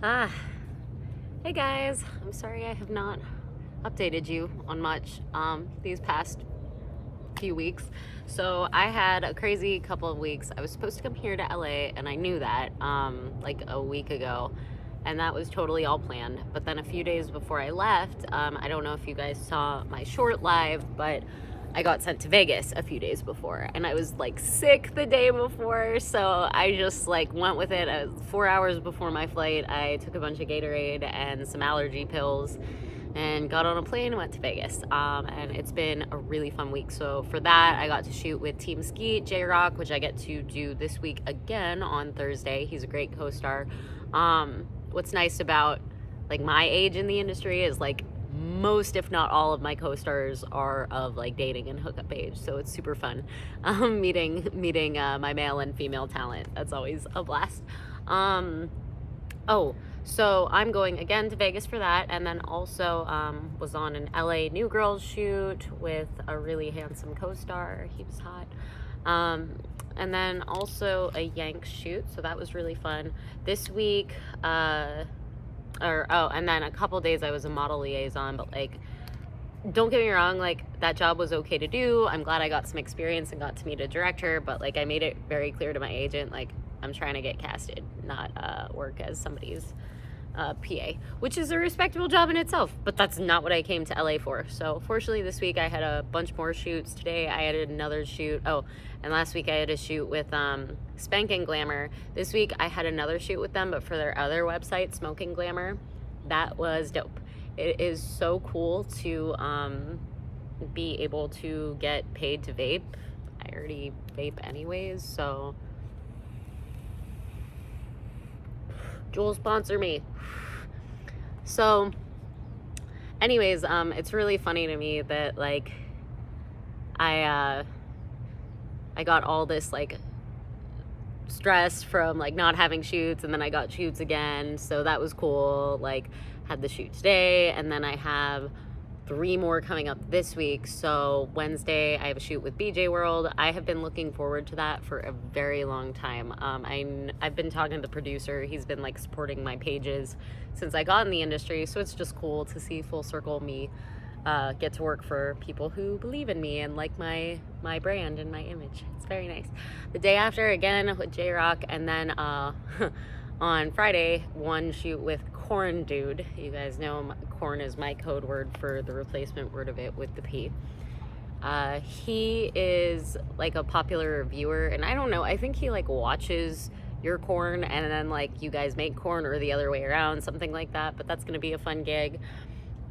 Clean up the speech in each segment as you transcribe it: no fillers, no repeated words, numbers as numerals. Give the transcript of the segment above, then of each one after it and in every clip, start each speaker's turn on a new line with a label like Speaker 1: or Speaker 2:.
Speaker 1: Ah, hey guys. I'm sorry I have not updated you on much these past few weeks. So I had a crazy couple of weeks. I was supposed to come here to LA and I knew that like a week ago, and that was totally all planned. But then a few days before I left, I don't know if you guys saw my short live, but I got sent to Vegas a few days before, and I was like sick the day before, so I just like went with it. 4 hours before my flight, I took a bunch of Gatorade and some allergy pills and got on a plane and went to Vegas. And it's been a really fun week. So for that, I got to shoot with Team Skeet, J-Rock, which I get to do this week again on Thursday. He's a great co-star. What's nice about like my age in the industry is like most, if not all, of my co-stars are of like dating and hookup age, so it's super fun meeting my male and female talent. That's always a blast. So I'm going again to Vegas for that, and then also was on an LA New Girls shoot with a really handsome co-star. He was hot. And then also a Yanks shoot, so that was really fun. This week, and then a couple days I was a model liaison, but like, don't get me wrong, like that job was okay to do. I'm glad I got some experience and got to meet a director, but like I made it very clear to my agent, like I'm trying to get casted, not work as somebody's PA, which is a respectable job in itself, but that's not what I came to LA for. So fortunately this week I had a bunch more shoots. Today I had another shoot. And last week I had a shoot with Spank and Glamour. This week I had another shoot with them, but for their other website, Smoking Glamour. That was dope. It is so cool to be able to get paid to vape. I already vape anyways, so Jules, sponsor me. So anyways, it's really funny to me that like I got all this like stress from like not having shoots, and then I got shoots again, so that was cool. Like had the shoot today, and then I have 3 more coming up this week. So Wednesday I have a shoot with BJ World. I have been looking forward to that for a very long time. I've been talking to the producer. He's been like supporting my pages since I got in the industry, so it's just cool to see full circle me get to work for people who believe in me and like my brand and my image. It's very nice. The day after, again with J-Rock, and then on Friday, one shoot with Corn Dude. You guys know corn is my code word for the replacement word of it with the P. He is like a popular reviewer, and I don't know, I think he like watches your corn and then like you guys make corn, or the other way around, something like that. But that's gonna be a fun gig.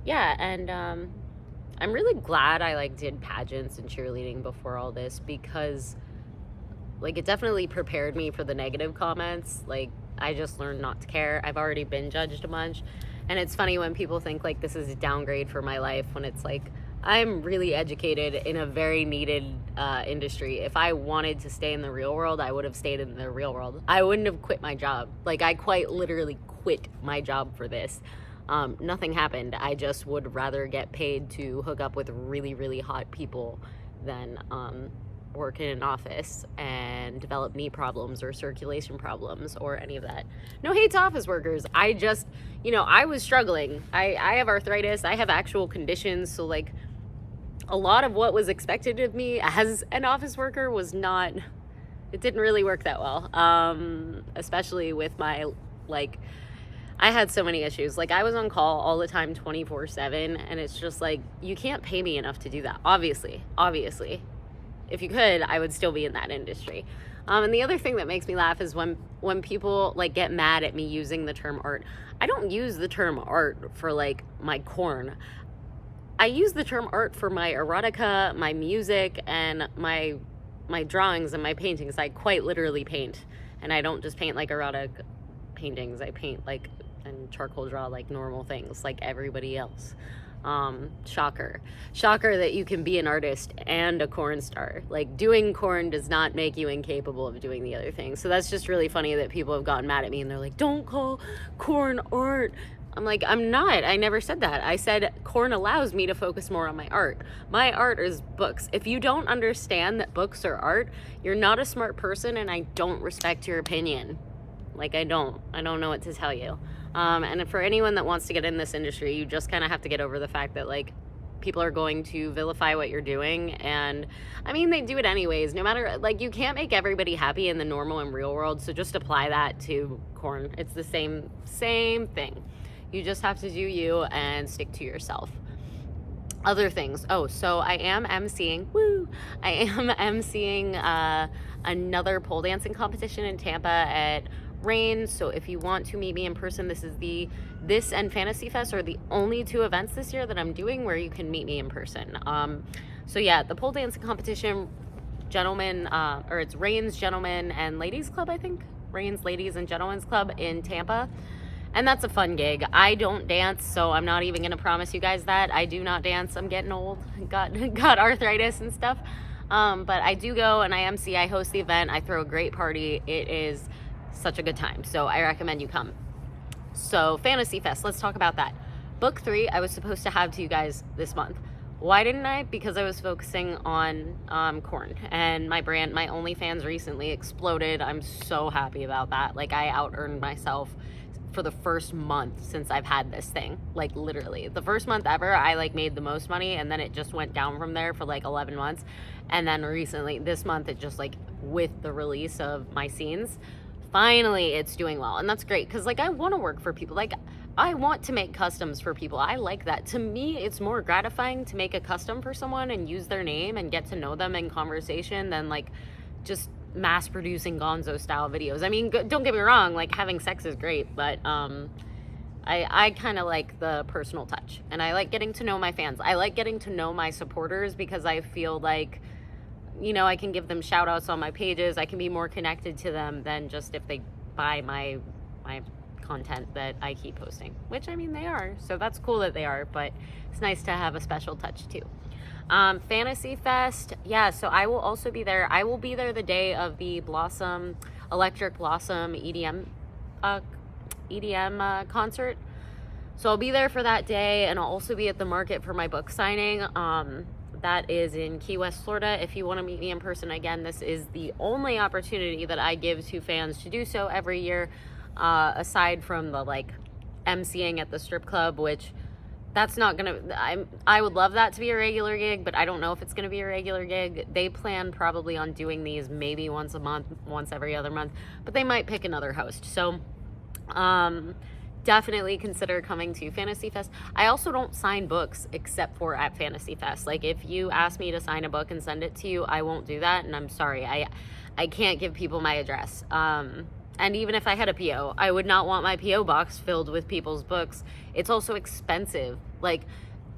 Speaker 1: Yeah, and I'm really glad I like did pageants and cheerleading before all this, because like it definitely prepared me for the negative comments. Like I just learned not to care. I've already been judged a bunch, and it's funny when people think like this is a downgrade for my life, when it's like I'm really educated in a very needed industry. If I wanted to stay in the real world, I would have stayed in the real world. I wouldn't have quit my job. Like I quite literally quit my job for this. Nothing happened. I just would rather get paid to hook up with really, really hot people than work in an office and develop knee problems or circulation problems or any of that. No hate to office workers. I just, I was struggling. I have arthritis. I have actual conditions. So like a lot of what was expected of me as an office worker was not, it didn't really work that well. Especially with my, like, I had so many issues. Like I was on call all the time, 24/7. And it's just like, you can't pay me enough to do that. Obviously. If you could, I would still be in that industry. And the other thing that makes me laugh is when people like get mad at me using the term art. I don't use the term art for like my corn. I use the term art for my erotica, my music, and my drawings and my paintings. I quite literally paint, and I don't just paint like erotic paintings. I paint like and charcoal draw like normal things like everybody else. Shocker that you can be an artist and a corn star. Like doing corn does not make you incapable of doing the other things. So that's just really funny that people have gotten mad at me and they're like, don't call corn art. I'm like, I'm not. I never said that. I said corn allows me to focus more on my art. My art is books. If you don't understand that books are art, you're not a smart person, and I don't respect your opinion. Like I don't know what to tell you. And for anyone that wants to get in this industry, you just kind of have to get over the fact that, like, people are going to vilify what you're doing. And I mean, they do it anyways, no matter, like, you can't make everybody happy in the normal and real world. So just apply that to corn. It's the same thing. You just have to do you and stick to yourself. Other things. Oh, so I am emceeing. I am emceeing another pole dancing competition in Tampa at Rain. So if you want to meet me in person, this and Fantasy Fest are the only two events this year that I'm doing where you can meet me in person. So yeah, the pole dancing competition, gentlemen, or it's Rain's Gentlemen and Ladies Club, I think. Rain's Ladies and Gentlemen's Club in Tampa. And that's a fun gig. I don't dance, so I'm not even going to promise you guys that. I do not dance. I'm getting old. Got arthritis and stuff. But I do go and I MC. I host the event. I throw a great party. It is such a good time. So I recommend you come. So Fantasy Fest, let's talk about that. Book 3, I was supposed to have to you guys this month. Why didn't I? Because I was focusing on corn, and my brand, my OnlyFans recently exploded. I'm so happy about that. Like, I out-earned myself for the first month since I've had this thing. Like, literally the first month ever, I like made the most money, and then it just went down from there for like 11 months. And then recently this month, it just, like, with the release of my scenes, finally it's doing well. And that's great, because like, I want to work for people. Like, I want to make customs for people. I like that. To me, it's more gratifying to make a custom for someone and use their name and get to know them in conversation than like just mass producing gonzo style videos. I mean, don't get me wrong, like, having sex is great, but I kind of like the personal touch, and I like getting to know my fans. I like getting to know my supporters, because I feel like, you know, I can give them shout outs on my pages. I can be more connected to them than just if they buy my content that I keep posting, which, I mean, they are, so that's cool that they are, but it's nice to have a special touch too. Fantasy Fest, yeah, so I will also be there. I will be there the day of the Electric Blossom EDM concert. So I'll be there for that day, and I'll also be at the market for my book signing. That is in Key West, Florida. If you want to meet me in person, again, this is the only opportunity that I give to fans to do so every year, aside from the, like, emceeing at the strip club, which that's not gonna, I would love that to be a regular gig, but I don't know if it's gonna be a regular gig. They plan probably on doing these maybe once a month, once every other month, but they might pick another host. So definitely consider coming to Fantasy Fest. I also don't sign books except for at Fantasy Fest. Like, if you ask me to sign a book and send it to you, I won't do that, and I'm sorry. I can't give people my address. And even if I had a PO, I would not want my PO box filled with people's books. It's also expensive. Like,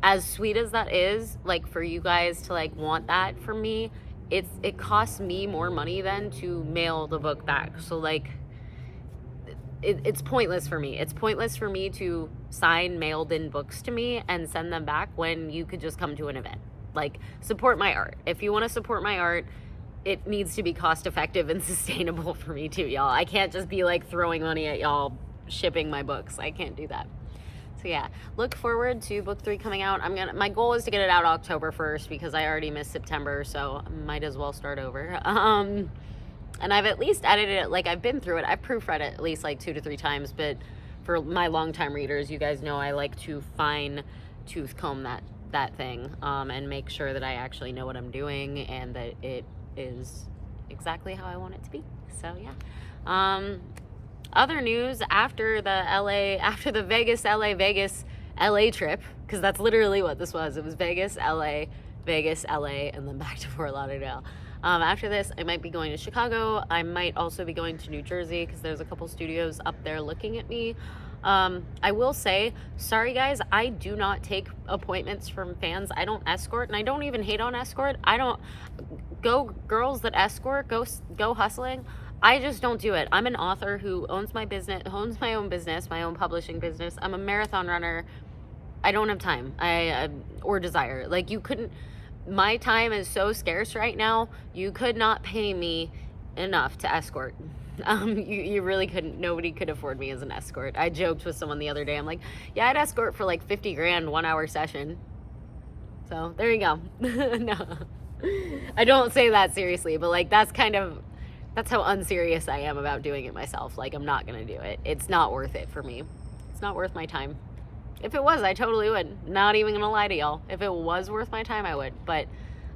Speaker 1: as sweet as that is, like, for you guys to, like, want that from me, it costs me more money than to mail the book back. So, like, it's pointless for me. It's pointless for me to sign mailed in books to me and send them back when you could just come to an event. Like, support my art. If you want to support my art, it needs to be cost effective and sustainable for me too, y'all. I can't just be like throwing money at y'all shipping my books. I can't do that. So yeah, look forward to book 3 coming out. My goal is to get it out October 1st, because I already missed September, so I might as well start over. And I've at least edited it, like, I've been through it. I've proofread it at least like 2 to 3 times, but for my longtime readers, you guys know I like to fine tooth comb that thing, and make sure that I actually know what I'm doing and that it is exactly how I want it to be. So yeah. Other news, after the Vegas LA trip, because that's literally what this was. It was Vegas LA, and then back to Fort Lauderdale. After this, I might be going to Chicago. I might also be going to New Jersey, because there's a couple studios up there looking at me. I will say, sorry guys, I do not take appointments from fans. I don't escort, and I don't even hate on escort. I don't go girls that escort, go hustling. I just don't do it. I'm an author who owns my own business, my own publishing business. I'm a marathon runner. I don't have time, or desire. Like, my time is so scarce right now. You could not pay me enough to escort. You really couldn't. Nobody could afford me as an escort. I joked with someone the other day. I'm like, yeah, I'd escort for like 50 grand, 1 hour session. So there you go. No, I don't say that seriously, but like, that's how unserious I am about doing it myself. Like, I'm not going to do it. It's not worth it for me. It's not worth my time. If it was, I totally would. Not even gonna lie to y'all. If it was worth my time, I would, but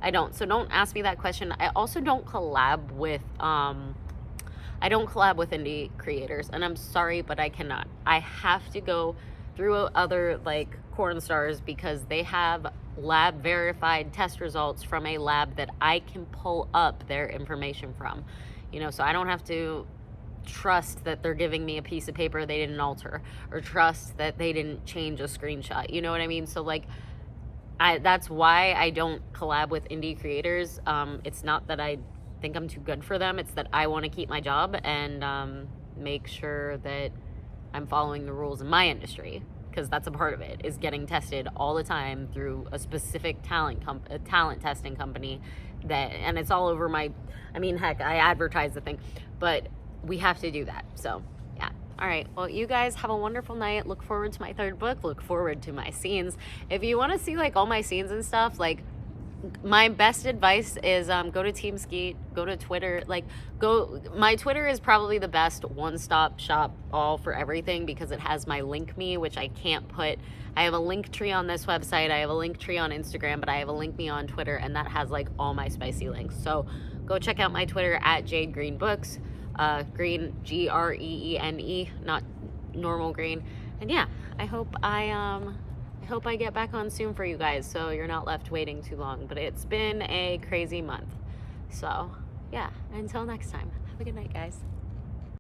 Speaker 1: I don't. So don't ask me that question. I also don't collab with indie creators, and I'm sorry, but I cannot. I have to go through other like corn stars because they have lab verified test results from a lab that I can pull up their information from. You know, so I don't have to trust that they're giving me a piece of paper they didn't alter, or trust that they didn't change a screenshot. You know what I mean? So like, that's why I don't collab with indie creators. It's not that I think I'm too good for them. It's that I want to keep my job and make sure that I'm following the rules in my industry, because that's a part of it, is getting tested all the time through a specific talent testing company and it's all over my, I mean, heck, I advertise the thing, but we have to do that. So yeah. All right. Well, you guys have a wonderful night. Look forward to my third book. Look forward to my scenes. If you want to see like all my scenes and stuff, like my best advice is go to Team Skeet, go to Twitter, my Twitter is probably the best one-stop shop all for everything, because it has my link me, which I can't put. I have a link tree on this website, I have a link tree on Instagram, but I have a link me on Twitter, and that has like all my spicy links. So go check out my Twitter at Jade Green Books, green, Greene, not normal green. And yeah, I hope I get back on soon for you guys, so you're not left waiting too long. But it's been a crazy month. So, yeah, until next time. Have a good night, guys.